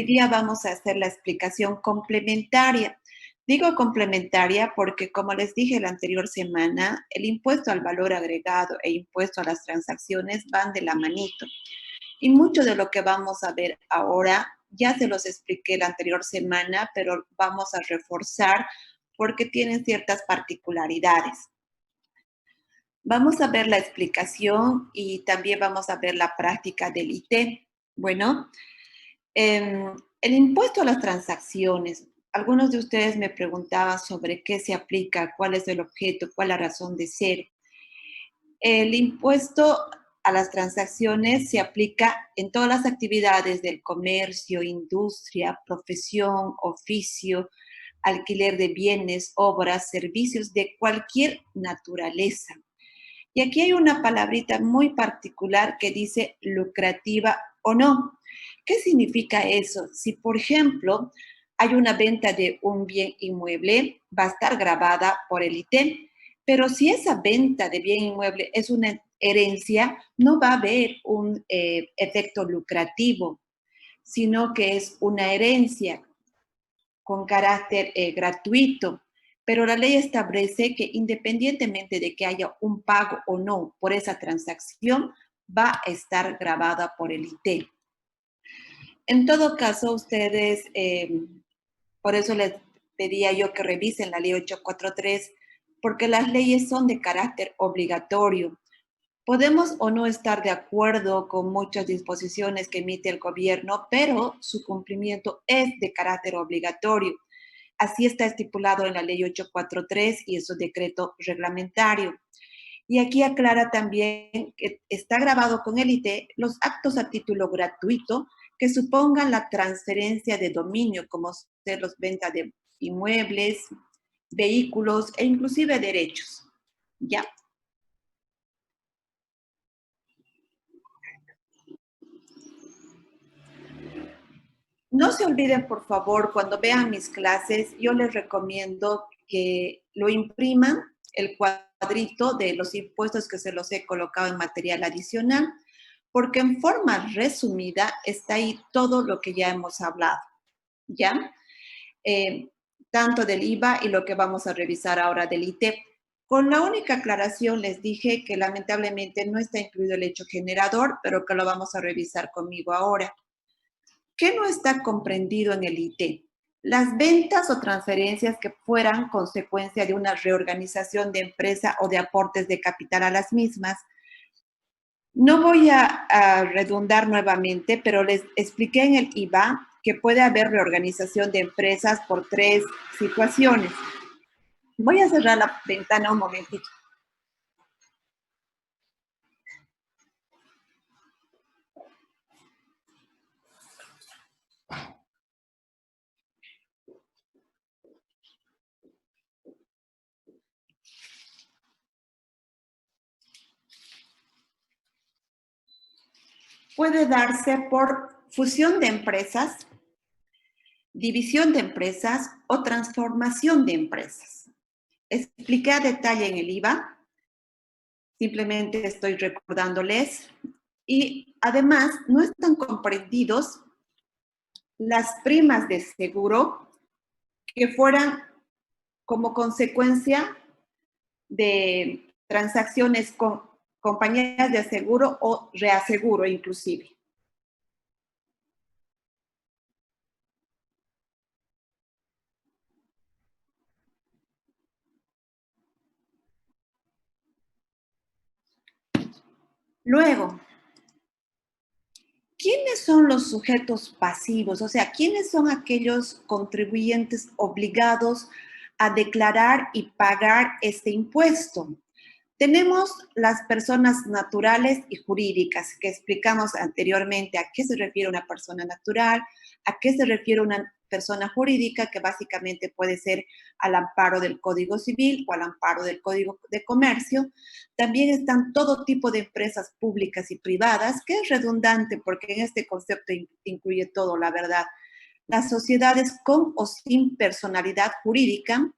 día vamos a hacer la explicación complementaria. Digo complementaria porque, como les dije la anterior semana, el impuesto al valor agregado e impuesto a las transacciones van de la manito. Y mucho de lo que vamos a ver ahora ya se los expliqué la anterior semana, pero vamos a reforzar porque tienen ciertas particularidades. Vamos a ver la explicación y también vamos a ver la práctica del IT. Bueno, el impuesto a las transacciones. Algunos de ustedes me preguntaban sobre qué se aplica, cuál es el objeto, cuál es la razón de ser. El impuesto a las transacciones se aplica en todas las actividades del comercio, industria, profesión, oficio, alquiler de bienes, obras, servicios de cualquier naturaleza. Y aquí hay una palabrita muy particular que dice lucrativa o no. ¿Qué significa eso? Si, por ejemplo, hay una venta de un bien inmueble, va a estar grabada por el ITEM, pero si esa venta de bien inmueble es una herencia, no va a haber un efecto lucrativo, sino que es una herencia con carácter gratuito, pero la ley establece que independientemente de que haya un pago o no por esa transacción, va a estar grabada por el IT. En todo caso, ustedes, por eso les pedía yo que revisen la ley 843, porque las leyes son de carácter obligatorio. Podemos o no estar de acuerdo con muchas disposiciones que emite el gobierno, pero su cumplimiento es de carácter obligatorio. Así está estipulado en la ley 843 y en su decreto reglamentario. Y aquí aclara también que está grabado con el IT los actos a título gratuito que supongan la transferencia de dominio, como ser los ventas de inmuebles, vehículos e inclusive derechos. ¿Ya? No se olviden, por favor, cuando vean mis clases, yo les recomiendo que lo impriman, el cuadrito de los impuestos que se los he colocado en material adicional, porque en forma resumida está ahí todo lo que ya hemos hablado, ¿ya? Eh, Tanto del IVA y lo que vamos a revisar ahora del ITEP. Con la única aclaración les dije que lamentablemente no está incluido el hecho generador, pero que lo vamos a revisar conmigo ahora. ¿Qué no está comprendido en el IT? Las ventas o transferencias que fueran consecuencia de una reorganización de empresa o de aportes de capital a las mismas. No voy a redundar nuevamente, pero les expliqué en el IVA que puede haber reorganización de empresas por tres situaciones. Voy a cerrar la ventana un momentito. Puede darse por fusión de empresas, división de empresas o transformación de empresas. Expliqué a detalle en el IVA, simplemente estoy recordándoles. Y además, no están comprendidos las primas de seguro que fueran como consecuencia de transacciones con compañías de aseguro o reaseguro inclusive. Luego, ¿quiénes son los sujetos pasivos? O sea, ¿quiénes son aquellos contribuyentes obligados a declarar y pagar este impuesto? Tenemos las personas naturales y jurídicas, que explicamos anteriormente a qué se refiere una persona natural, a qué se refiere una persona jurídica, que básicamente puede ser al amparo del Código Civil o al amparo del Código de Comercio. También están todo tipo de empresas públicas y privadas, que es redundante porque en este concepto incluye todo, la verdad. Las sociedades con o sin personalidad jurídica,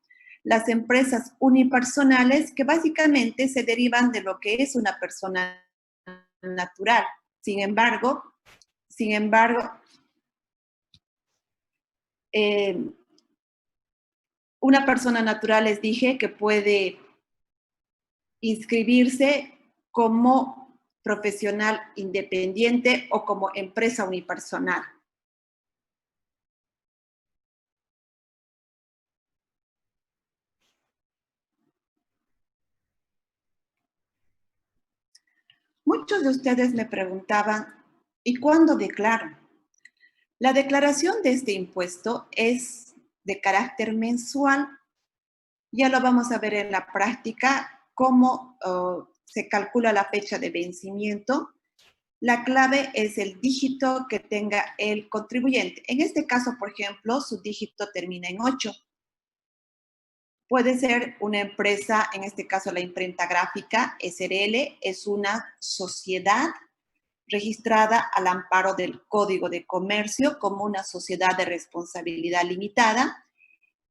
las empresas unipersonales que básicamente se derivan de lo que es una persona natural. Sin embargo, Eh, una persona natural les dije que puede inscribirse como profesional independiente o como empresa unipersonal. Muchos de ustedes me preguntaban, ¿y cuándo declaro? La declaración de este impuesto es de carácter mensual. Ya lo vamos a ver en la práctica, cómo se calcula la fecha de vencimiento. La clave es el dígito que tenga el contribuyente. En este caso, por ejemplo, su dígito termina en 8. Puede ser una empresa, en este caso la imprenta gráfica, SRL, es una sociedad registrada al amparo del Código de Comercio como una sociedad de responsabilidad limitada.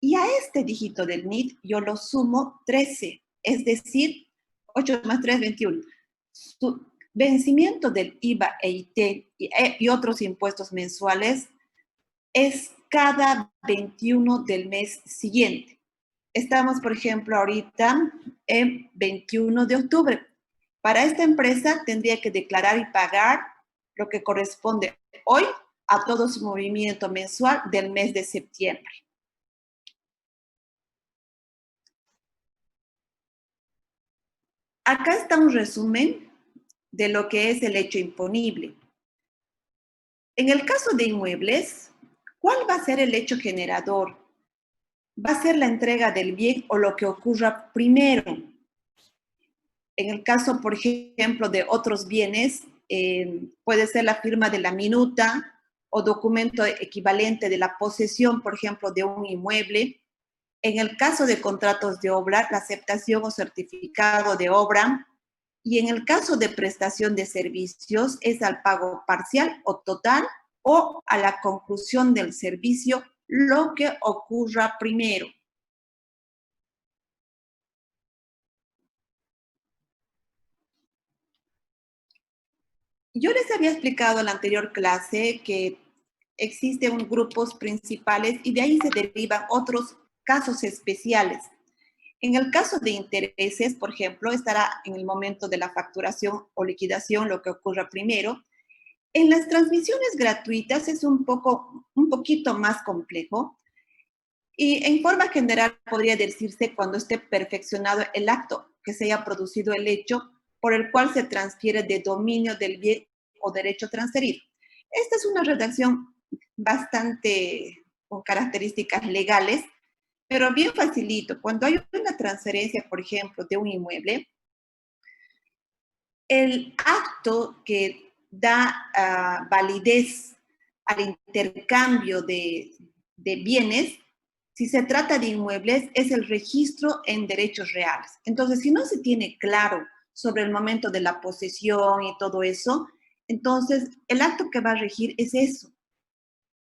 Y a este dígito del NIT yo lo sumo 13, es decir, 8 más 3, 21. Su vencimiento del IVA e IT y otros impuestos mensuales es cada 21 del mes siguiente. Estamos, por ejemplo, ahorita en 21 de octubre. Para esta empresa tendría que declarar y pagar lo que corresponde hoy a todo su movimiento mensual del mes de septiembre. Acá está un resumen de lo que es el hecho imponible. En el caso de inmuebles, ¿cuál va a ser el hecho generador? ¿Va a ser la entrega del bien o lo que ocurra primero? En el caso, por ejemplo, de otros bienes, puede ser la firma de la minuta o documento equivalente de la posesión, por ejemplo, de un inmueble. En el caso de contratos de obra, la aceptación o certificado de obra. Y en el caso de prestación de servicios, es al pago parcial o total o a la conclusión del servicio, lo que ocurra primero. Yo les había explicado en la anterior clase que existen grupos principales y de ahí se derivan otros casos especiales. En el caso de intereses, por ejemplo, estará en el momento de la facturación o liquidación lo que ocurra primero. En las transmisiones gratuitas es un poquito más complejo y en forma general podría decirse cuando esté perfeccionado el acto que se haya producido el hecho por el cual se transfiere de dominio del bien o derecho transferido. Esta es una redacción bastante con características legales, pero bien facilito. Cuando hay una transferencia, por ejemplo, de un inmueble, el acto que da validez al intercambio de bienes, si se trata de inmuebles, es el registro en derechos reales. Entonces, si no se tiene claro sobre el momento de la posesión y todo eso, entonces el acto que va a regir es eso.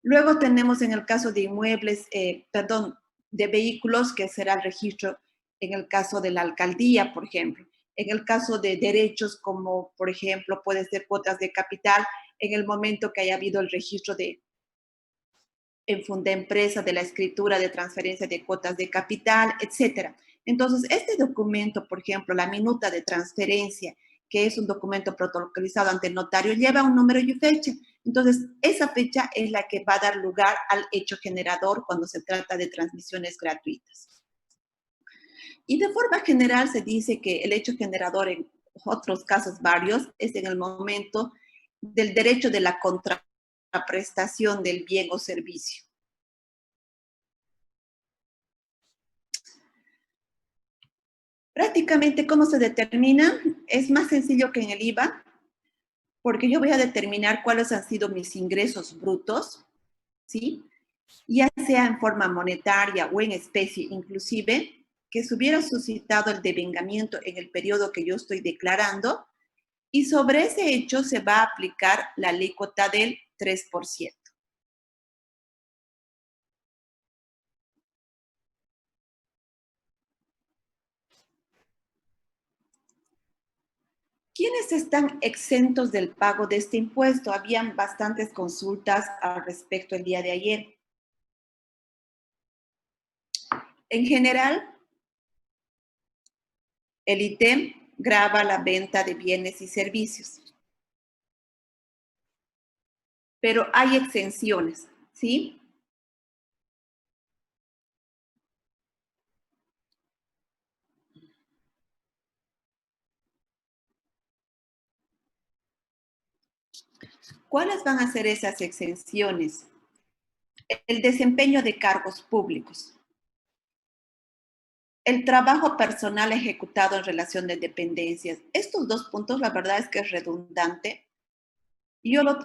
Luego tenemos en el caso de inmuebles, de vehículos, que será el registro en el caso de la alcaldía, por ejemplo. En el caso de derechos, como por ejemplo puede ser cuotas de capital, en el momento que haya habido el registro en Fundempresa de la escritura de transferencia de cuotas de capital, etcétera. Entonces, este documento, por ejemplo, la minuta de transferencia, que es un documento protocolizado ante el notario, lleva un número y fecha. Entonces, esa fecha es la que va a dar lugar al hecho generador cuando se trata de transmisiones gratuitas. Y de forma general se dice que el hecho generador en otros casos varios es en el momento del derecho de la contraprestación del bien o servicio. Prácticamente, ¿cómo se determina? Es más sencillo que en el IVA, porque yo voy a determinar cuáles han sido mis ingresos brutos, ¿sí? Ya sea en forma monetaria o en especie, inclusive, que se hubiera suscitado el devengamiento en el periodo que yo estoy declarando, y sobre ese hecho se va a aplicar la alícuota del 3%. ¿Quiénes están exentos del pago de este impuesto? Habían bastantes consultas al respecto el día de ayer. En general, el ITEM grava la venta de bienes y servicios, pero hay exenciones, ¿sí? ¿Cuáles van a ser esas exenciones? El desempeño de cargos públicos, el trabajo personal ejecutado en relación de dependencias. Estos dos puntos, la verdad es que es redundante. Yo lo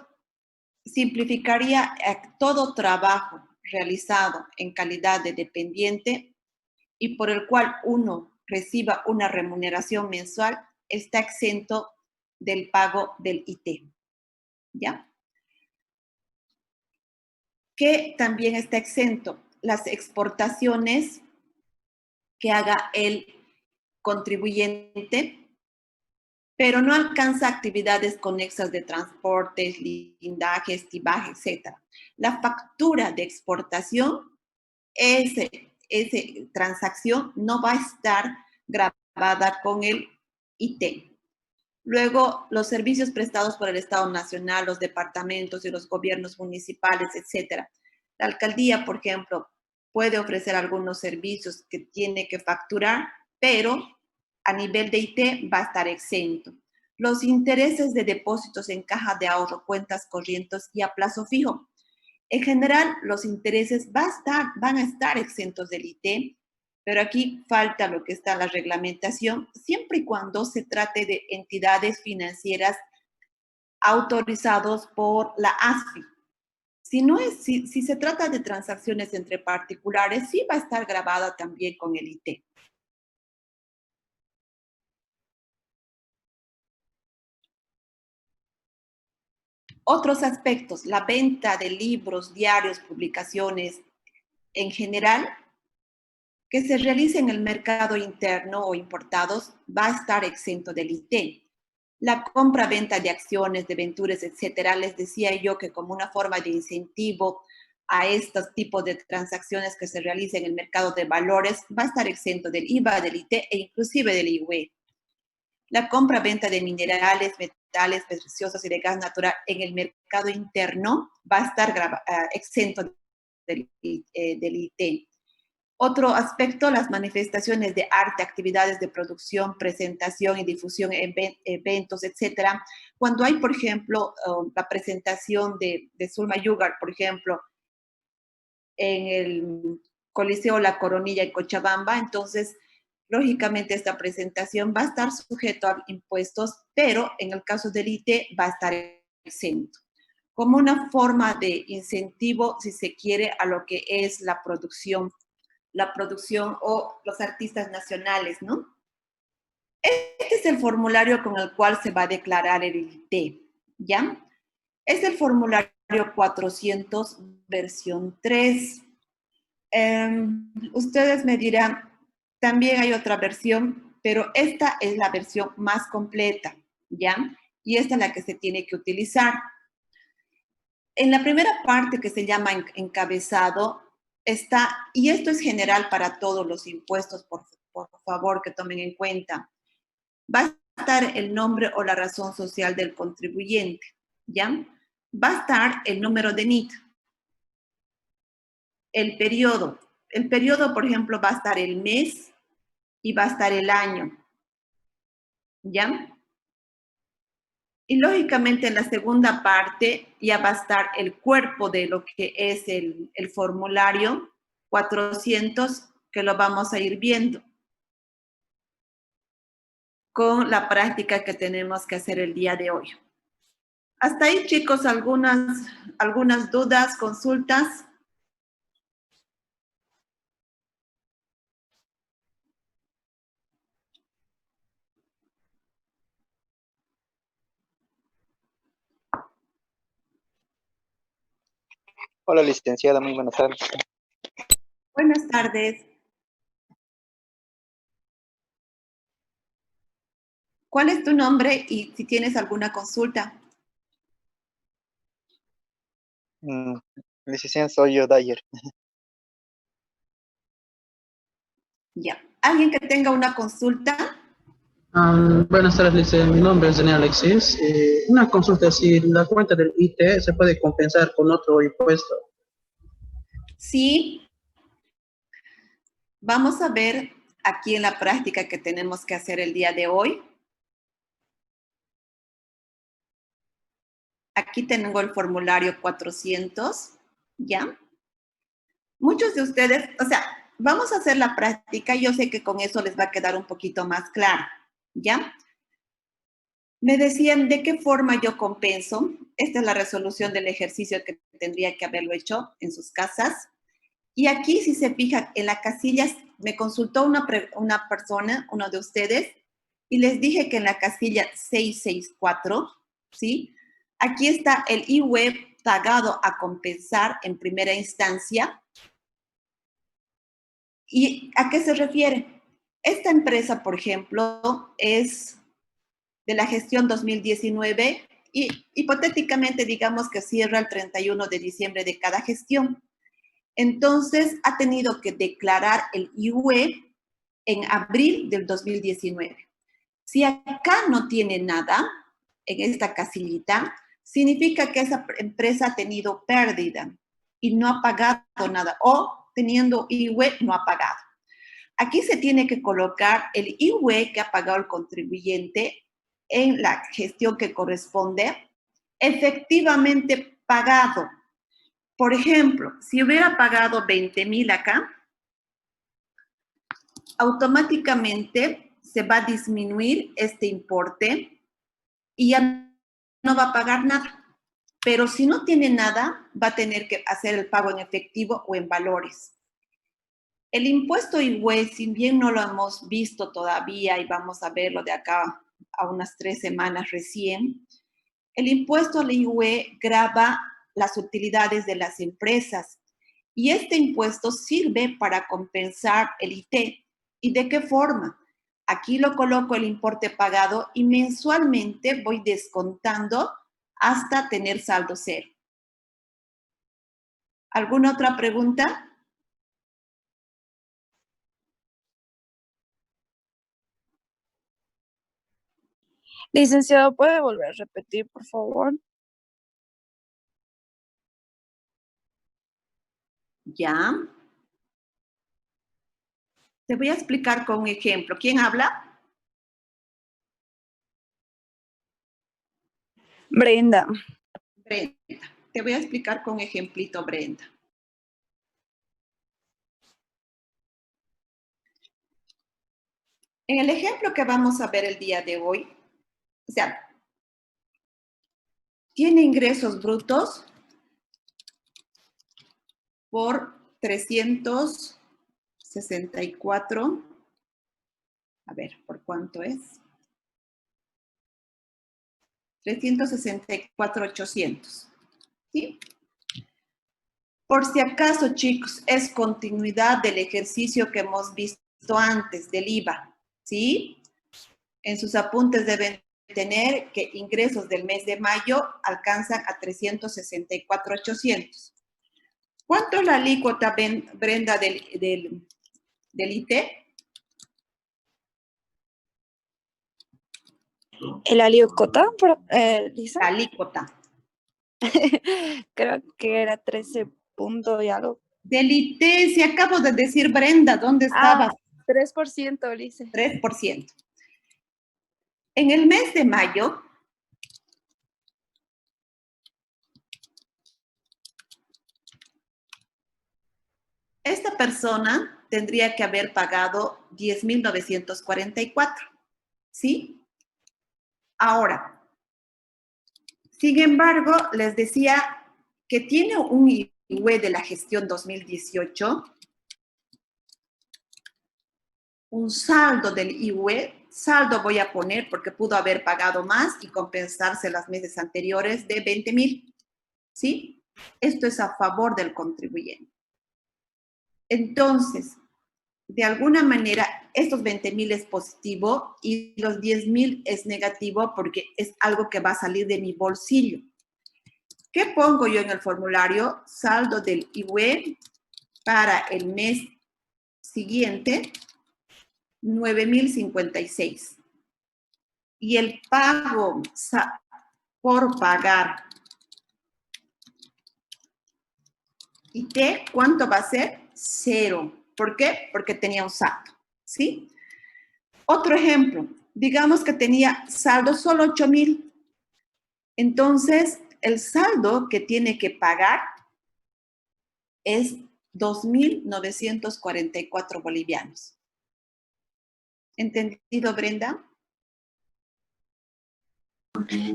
simplificaría a todo trabajo realizado en calidad de dependiente y por el cual uno reciba una remuneración mensual, está exento del pago del IT, ¿ya? Que también está exento las exportaciones que haga el contribuyente, pero no alcanza actividades conexas de transportes, blindaje, estibaje, etc. La factura de exportación, esa transacción no va a estar grabada con el IT. Luego, los servicios prestados por el Estado Nacional, los departamentos y los gobiernos municipales, etcétera. La alcaldía, por ejemplo, puede ofrecer algunos servicios que tiene que facturar, pero a nivel de IT va a estar exento. Los intereses de depósitos en caja de ahorro, cuentas corrientes y a plazo fijo. En general, los intereses van a estar exentos del IT, pero aquí falta lo que está en la reglamentación, siempre y cuando se trate de entidades financieras autorizados por la ASFI. Si se trata de transacciones entre particulares, sí va a estar grabada también con el IT. Otros aspectos, la venta de libros, diarios, publicaciones en general, que se realice en el mercado interno o importados, va a estar exento del IT. La compra-venta de acciones, de ventures, etcétera, les decía yo que como una forma de incentivo a estos tipos de transacciones que se realicen en el mercado de valores, va a estar exento del IVA, del IT e inclusive del IUE. La compra-venta de minerales, metales preciosos y de gas natural en el mercado interno va a estar exento del IT. Otro aspecto, las manifestaciones de arte, actividades de producción, presentación y difusión, eventos, etcétera. Cuando hay, por ejemplo, la presentación de Zulma Yugar, por ejemplo, en el Coliseo La Coronilla en Cochabamba, entonces, lógicamente, esta presentación va a estar sujeto a impuestos, pero en el caso del IT va a estar exento como una forma de incentivo, si se quiere, a lo que es la producción o los artistas nacionales, ¿no? Este es el formulario con el cual se va a declarar el IT, ¿ya? Es el formulario 400, versión 3. Ustedes me dirán, también hay otra versión, pero esta es la versión más completa, ¿ya? Y esta es la que se tiene que utilizar. En la primera parte que se llama encabezado está, y esto es general para todos los impuestos, por favor que tomen en cuenta, va a estar el nombre o la razón social del contribuyente, ¿ya? Va a estar el número de NIT, el periodo. El periodo, por ejemplo, va a estar el mes y va a estar el año, ¿ya? Y lógicamente en la segunda parte ya va a estar el cuerpo de lo que es el formulario 400, que lo vamos a ir viendo con la práctica que tenemos que hacer el día de hoy. Hasta ahí, chicos, algunas dudas, consultas. Hola, licenciada, muy buenas tardes. Buenas tardes. ¿Cuál es tu nombre y si tienes alguna consulta? Mm, Licenciada, soy yo, Dyer. Ya. ¿Alguien que tenga una consulta? Buenas tardes, Lice. Mi nombre es Daniel Alexis. Una consulta, si la cuenta del IT se puede compensar con otro impuesto. Sí. Vamos a ver aquí en la práctica que tenemos que hacer el día de hoy. Aquí tengo el formulario 400, ¿ya? Muchos de ustedes, o sea, vamos a hacer la práctica. Yo sé que con eso les va a quedar un poquito más claro, ¿ya? Me decían de qué forma yo compenso. Esta es la resolución del ejercicio que tendría que haberlo hecho en sus casas. Y aquí, si se fijan, en la casilla me consultó una persona, uno de ustedes, y les dije que en la casilla 664, ¿sí? Aquí está el IUE pagado a compensar en primera instancia. ¿Y a qué se refiere? Esta empresa, por ejemplo, es de la gestión 2019 y hipotéticamente digamos que cierra el 31 de diciembre de cada gestión. Entonces, ha tenido que declarar el IUE en abril del 2019. Si acá no tiene nada, en esta casillita, significa que esa empresa ha tenido pérdida y no ha pagado nada, o teniendo IUE no ha pagado. Aquí se tiene que colocar el IUE que ha pagado el contribuyente en la gestión que corresponde, efectivamente pagado. Por ejemplo, si hubiera pagado 20,000 acá, automáticamente se va a disminuir este importe y ya no va a pagar nada. Pero si no tiene nada, va a tener que hacer el pago en efectivo o en valores. El impuesto IUE, si bien no lo hemos visto todavía y vamos a verlo de acá a unas 3 semanas recién, el impuesto al IUE grava las utilidades de las empresas y este impuesto sirve para compensar el IT. ¿Y de qué forma? Aquí lo coloco el importe pagado y mensualmente voy descontando hasta tener saldo cero. ¿Alguna otra pregunta? Licenciado, ¿puede volver a repetir, por favor? Ya. Te voy a explicar con un ejemplo. ¿Quién habla? Brenda. Brenda. Te voy a explicar con un ejemplito, Brenda. En el ejemplo que vamos a ver el día de hoy, o sea, tiene ingresos brutos por 364. A ver, ¿por cuánto es? 364,800. ¿Sí? Por si acaso, chicos, es continuidad del ejercicio que hemos visto antes del IVA. ¿Sí? En sus apuntes deben tener que ingresos del mes de mayo alcanzan a 364,800. ¿Cuánto es la alícuota, Brenda, del IT? ¿El alícuota, Lisa? La alícuota. Creo que era 13 punto y algo. Del IT, si acabo de decir, Brenda, ¿dónde estabas? 3%, Lisa. 3%. En el mes de mayo, esta persona tendría que haber pagado 10,944, ¿sí? Ahora, sin embargo, les decía que tiene un IUE de la gestión 2018, un saldo del IUE, saldo voy a poner porque pudo haber pagado más y compensarse las meses anteriores de 20,000, ¿sí? Esto es a favor del contribuyente. Entonces, de alguna manera, estos 20,000 es positivo y los 10,000 es negativo porque es algo que va a salir de mi bolsillo. ¿Qué pongo yo en el formulario? Saldo del IUE para el mes siguiente 9.056. Y el pago por pagar IT, ¿cuánto va a ser? 0. ¿Por qué? Porque tenía un saldo, ¿sí? Otro ejemplo, digamos que tenía saldo solo 8.000. Entonces, el saldo que tiene que pagar es 2.944 bolivianos. ¿Entendido, Brenda?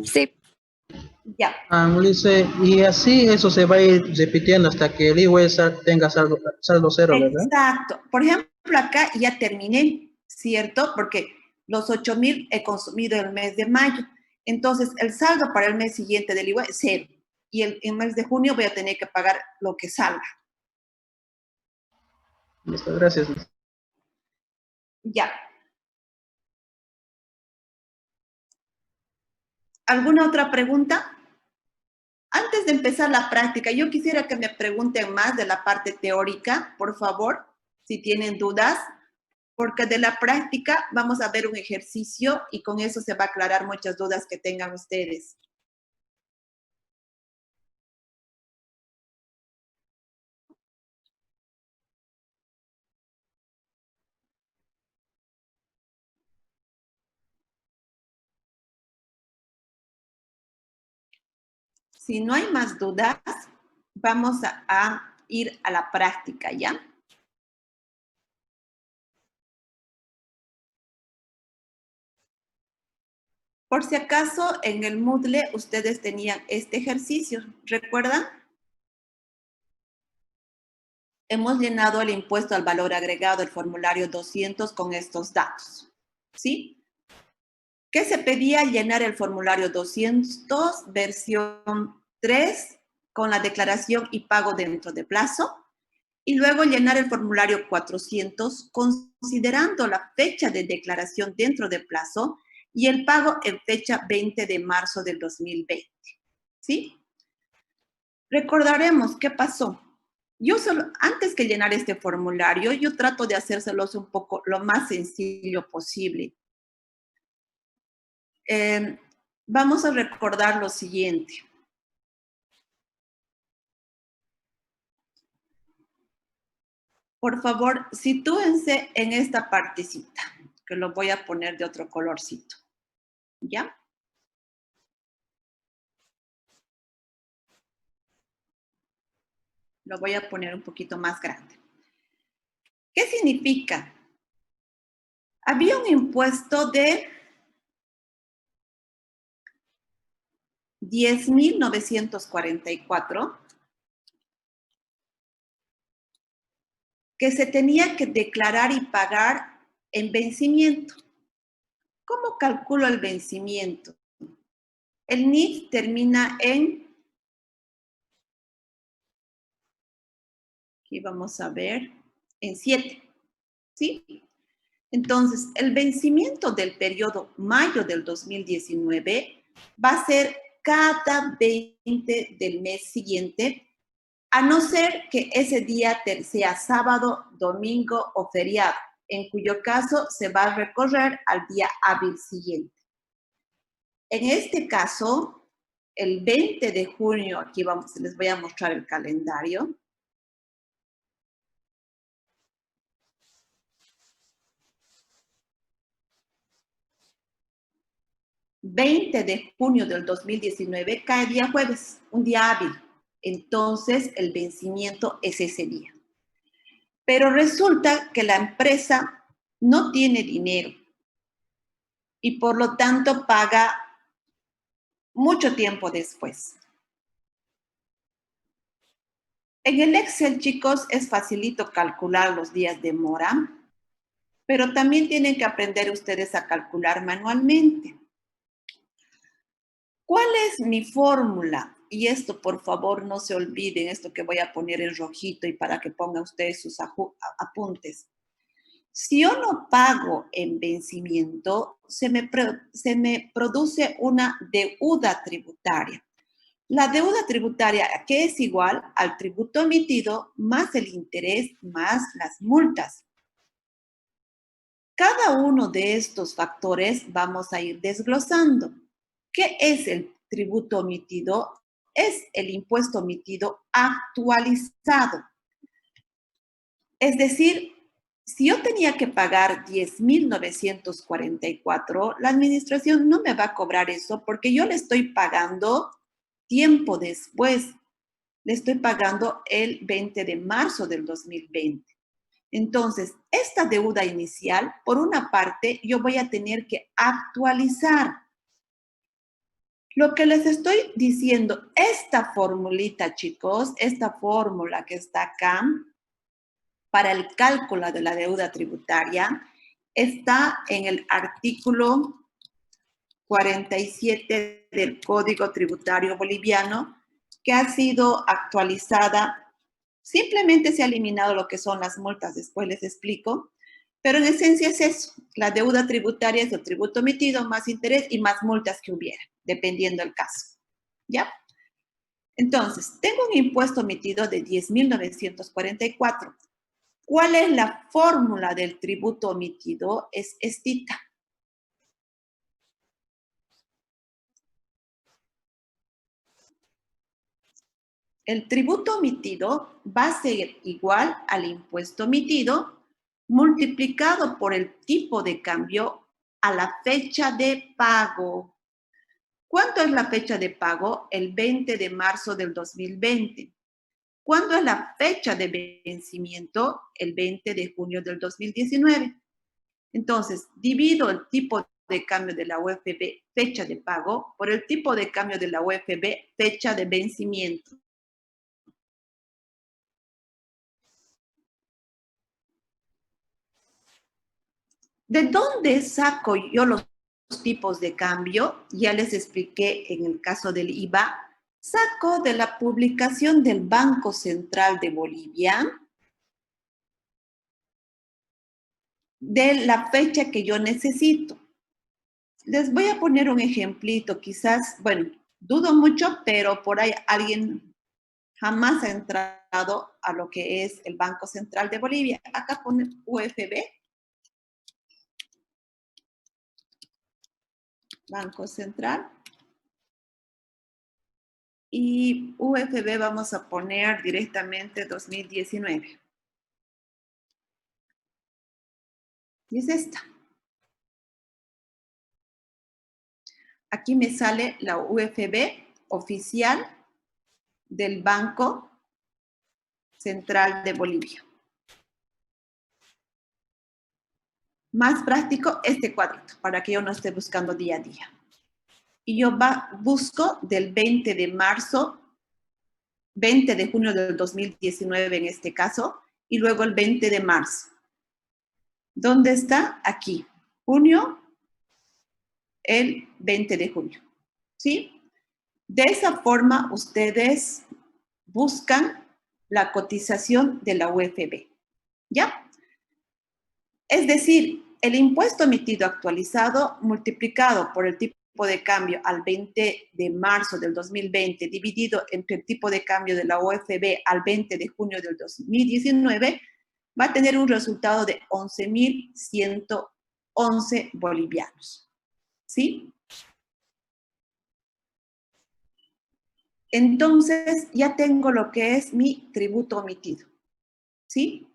Sí. Ya. Ulises, y así eso se va a ir repitiendo hasta que el IWE tenga saldo cero, ¿verdad? Exacto. Por ejemplo, acá ya terminé, ¿cierto? Porque los 8.000 he consumido el mes de mayo. Entonces, el saldo para el mes siguiente del IWE es 0. Y el mes de junio voy a tener que pagar lo que salga. Listo, gracias. Ya. ¿Alguna otra pregunta? Antes de empezar la práctica, yo quisiera que me pregunten más de la parte teórica, por favor, si tienen dudas, porque de la práctica vamos a ver un ejercicio y con eso se va a aclarar muchas dudas que tengan ustedes. Si no hay más dudas, vamos a ir a la práctica, ¿ya? Por si acaso, en el Moodle ustedes tenían este ejercicio, ¿recuerdan? Hemos llenado el impuesto al valor agregado, el formulario 200 con estos datos, ¿sí? ¿Qué se pedía? Llenar el formulario 200, versión 3, con la declaración y pago dentro de plazo, y luego llenar el formulario 400, considerando la fecha de declaración dentro de plazo y el pago en fecha 20 de marzo del 2020, ¿sí? Recordaremos qué pasó. Yo solo, antes que llenar este formulario, yo trato de hacérselos un poco lo más sencillo posible. Vamos a recordar lo siguiente. Por favor, sitúense en esta partecita, que lo voy a poner de otro colorcito. ¿Ya? Lo voy a poner un poquito más grande. ¿Qué significa? Había un impuesto de 10.944 que se tenía que declarar y pagar en vencimiento. ¿Cómo calculo el vencimiento? El NIF termina en, aquí vamos a ver, en 7, ¿sí? Entonces, el vencimiento del periodo mayo del 2019 va a ser cada 20 del mes siguiente, a no ser que ese día sea sábado, domingo o feriado, en cuyo caso se va a recorrer al día hábil siguiente. En este caso, el 20 de junio, aquí les voy a mostrar el calendario. ...20 de junio del 2019 cae día jueves, un día hábil. Entonces, el vencimiento es ese día. Pero resulta que la empresa no tiene dinero y por lo tanto paga mucho tiempo después. En el Excel, chicos, es facilito calcular los días de mora, pero también tienen que aprender ustedes a calcular manualmente. ¿Cuál es mi fórmula? Y esto, por favor, no se olviden, esto que voy a poner en rojito y para que pongan ustedes sus apuntes. Si yo no pago en vencimiento, se me produce una deuda tributaria. La deuda tributaria, que es igual al tributo emitido más el interés más las multas. Cada uno de estos factores vamos a ir desglosando. ¿Qué es el tributo omitido? Es el impuesto omitido actualizado. Es decir, si yo tenía que pagar 10.944, la administración no me va a cobrar eso porque yo le estoy pagando tiempo después. Le estoy pagando el 20 de marzo del 2020. Entonces, esta deuda inicial, por una parte, yo voy a tener que actualizar. Lo que les estoy diciendo, esta formulita, chicos, esta fórmula que está acá, para el cálculo de la deuda tributaria, está en el artículo 47 del Código Tributario Boliviano, que ha sido actualizada. Simplemente se ha eliminado lo que son las multas, después les explico, pero en esencia es eso. La deuda tributaria es el tributo omitido más interés y más multas que hubiera, dependiendo del caso. ¿Ya? Entonces, tengo un impuesto omitido de 10.944. ¿Cuál es la fórmula del tributo omitido? Es estita. El tributo omitido va a ser igual al impuesto omitido multiplicado por el tipo de cambio a la fecha de pago. ¿Cuánto es la fecha de pago? El 20 de marzo del 2020. ¿Cuándo es la fecha de vencimiento? El 20 de junio del 2019. Entonces, divido el tipo de cambio de la UFB, fecha de pago, por el tipo de cambio de la UFB, fecha de vencimiento. ¿De dónde saco yo los tipos de cambio? Ya les expliqué en el caso del IVA. Saco de la publicación del Banco Central de Bolivia, de la fecha que yo necesito. Les voy a poner un ejemplito, quizás, bueno, dudo mucho, pero por ahí alguien jamás ha entrado a lo que es el Banco Central de Bolivia. Acá pone UFB. Banco Central. Y UFB vamos a poner directamente 2019. Y es esta. Aquí me sale la UFB oficial del Banco Central de Bolivia. Más práctico este cuadrito, para que yo no esté buscando día a día. Y yo busco del 20 de marzo, 20 de junio del 2019 en este caso, y luego el 20 de marzo. ¿Dónde está? Aquí. Junio, el 20 de junio. ¿Sí? De esa forma, ustedes buscan la cotización de la UFB. ¿Ya? Es decir, el impuesto emitido actualizado multiplicado por el tipo de cambio al 20 de marzo del 2020 dividido entre el tipo de cambio de la UFB al 20 de junio del 2019 va a tener un resultado de 11.111 bolivianos. ¿Sí? Entonces ya tengo lo que es mi tributo omitido. ¿Sí?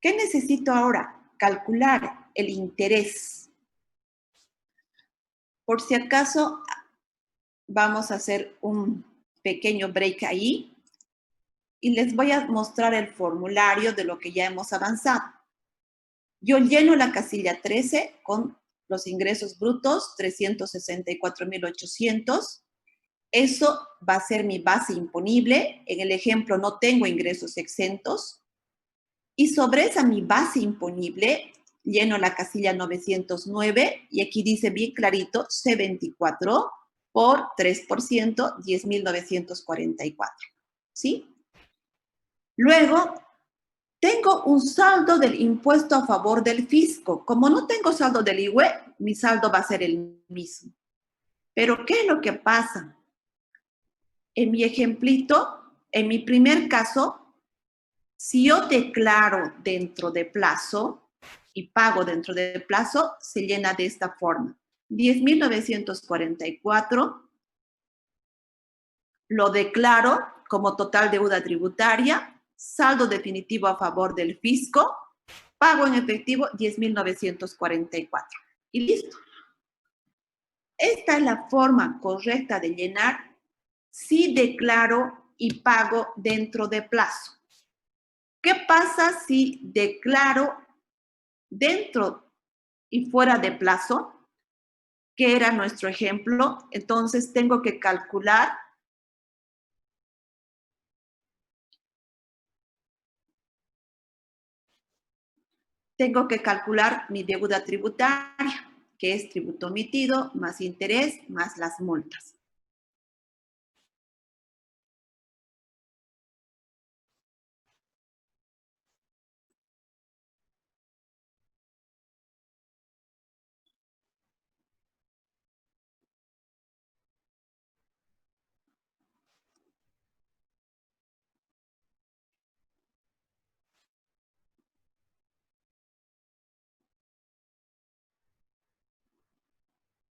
¿Qué necesito ahora? Calcular el interés. Por si acaso, vamos a hacer un pequeño break ahí y les voy a mostrar el formulario de lo que ya hemos avanzado. Yo lleno la casilla 13 con los ingresos brutos, 364.800. Eso va a ser mi base imponible. En el ejemplo no tengo ingresos exentos. Y sobre esa mi base imponible, lleno la casilla 909 y aquí dice bien clarito, C24 por 3%, 10.944. ¿Sí? Luego, tengo un saldo del impuesto a favor del fisco. Como no tengo saldo del IWE, mi saldo va a ser el mismo. Pero, ¿qué es lo que pasa? En mi ejemplito, en mi primer caso, si yo declaro dentro de plazo, y pago dentro del plazo, se llena de esta forma. 10.944 lo declaro como total deuda tributaria, saldo definitivo a favor del fisco, pago en efectivo 10.944. Y listo. Esta es la forma correcta de llenar si declaro y pago dentro de plazo. ¿Qué pasa si declaro dentro y fuera de plazo? Que era nuestro ejemplo. Entonces tengo que calcular mi deuda tributaria, que es tributo omitido más interés más las multas.